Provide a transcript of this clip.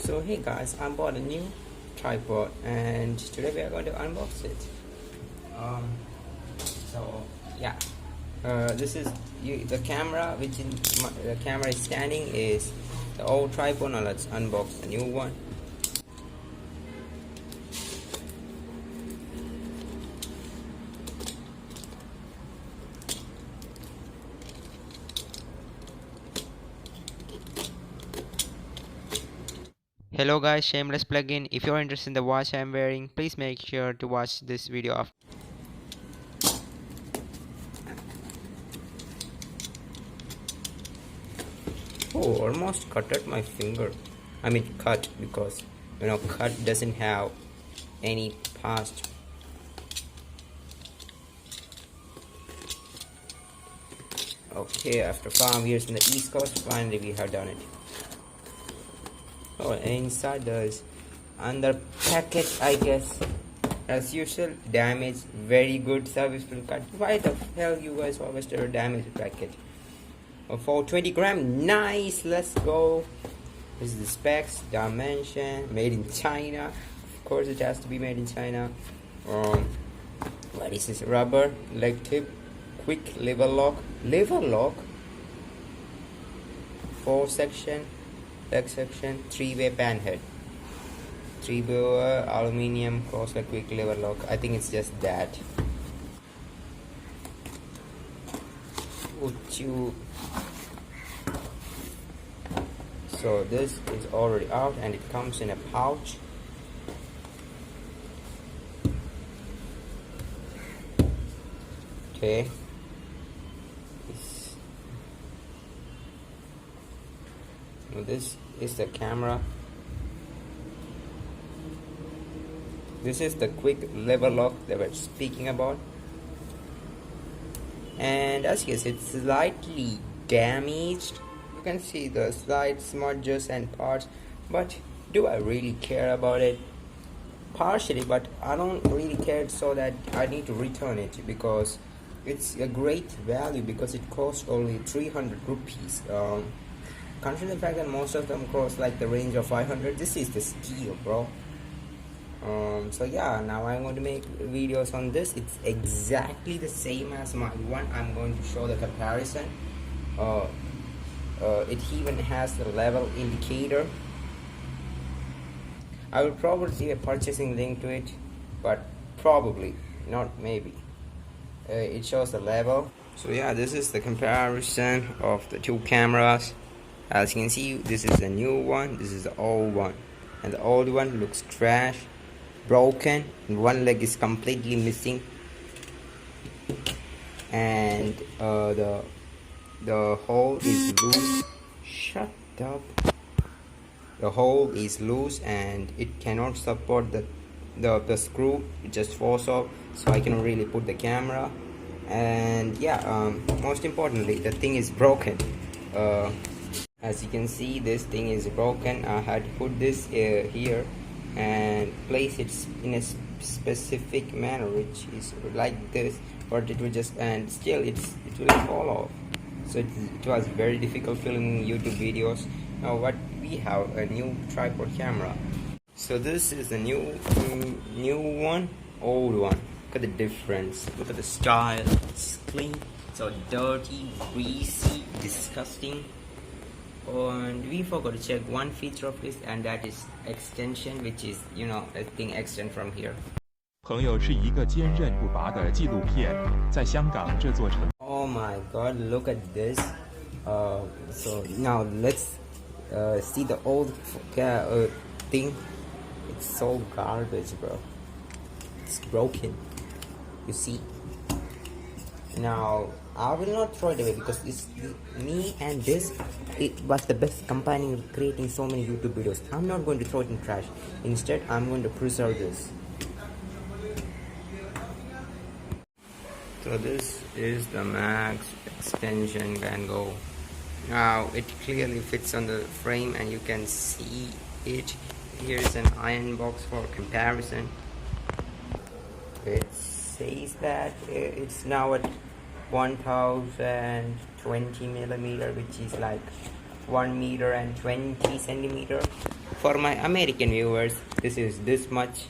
So hey guys, I bought a new tripod and today we are going to unbox it. Um, so yeah, this is the camera which the camera is standing is the old tripod. Now let's unbox the new one. Hello guys, Shameless Plugin. If you're interested in the watch I'm wearing, please make sure to watch this video after. Oh, almost cut at my finger. I mean cut because cut doesn't have any past. Okay, after 5 years in the East Coast, finally we have done it. Oh, and inside there's under package, I guess, as usual, damaged, very good serviceable cut. Why the hell you guys always do a damaged package? For 20 gram, nice, let's go. This is the specs, dimension, made in China. Of course it has to be made in China. What is this? Rubber, leg tip, quick lever lock, 4 section, leg section, 3-way pan head, 3-way aluminium crosscut quick lever lock. I think it's just that. So this is already out and it comes in a pouch. Okay. This is the camera. This is the quick lever lock that we're speaking about. And as you can see, it's slightly damaged. You can see the slight smudges and parts, but do I really care about it? Partially, but I don't really care so that I need to return it because it's a great value because it costs only 300 rupees. Considering the fact that most of them cost like the range of 500, this is the steal, bro. So yeah, now I'm going to make videos on this. It's exactly the same as my one. I'm going to show the comparison. It even has the level indicator. I will probably see a purchasing link to it, but probably not, maybe. It shows the level. So yeah, this is the comparison of the two cameras. As you can see, this is the new one, this is the old one, and the old one looks trash, broken, and one leg is completely missing, and the hole is loose. Shut up. The hole is loose and it cannot support the screw. It just falls off, so I cannot really put the camera. And yeah, most importantly, the thing is broken. As you can see, this thing is broken. I had to put this here and place it in a specific manner, which is like this, but it will just, and still it will fall off. So it was very difficult filming YouTube videos. Now what we have, a new tripod camera. So this is the new one, old one. Look at the difference. Look at the style. It's clean. So dirty, greasy, disgusting. And we forgot to check one feature of this, and that is extension, which is a thing extend from here. 朋友是一个坚韧不拔的纪录片，在香港这座城。Oh my God! Look at this. So now let's see the old thing. It's so garbage, bro. It's broken. You see. Now I will not throw it away because it's me and this. It was the best companion creating so many YouTube videos. I'm not going to throw it in trash. Instead, I'm going to preserve this. So this is the Max extension Van Gogh. Now it clearly fits on the frame and you can see it. Here's an iron box for comparison. It says that it's now at 1020 millimeter, which is like 1 meter and 20 centimeter. For my American viewers, this is this much.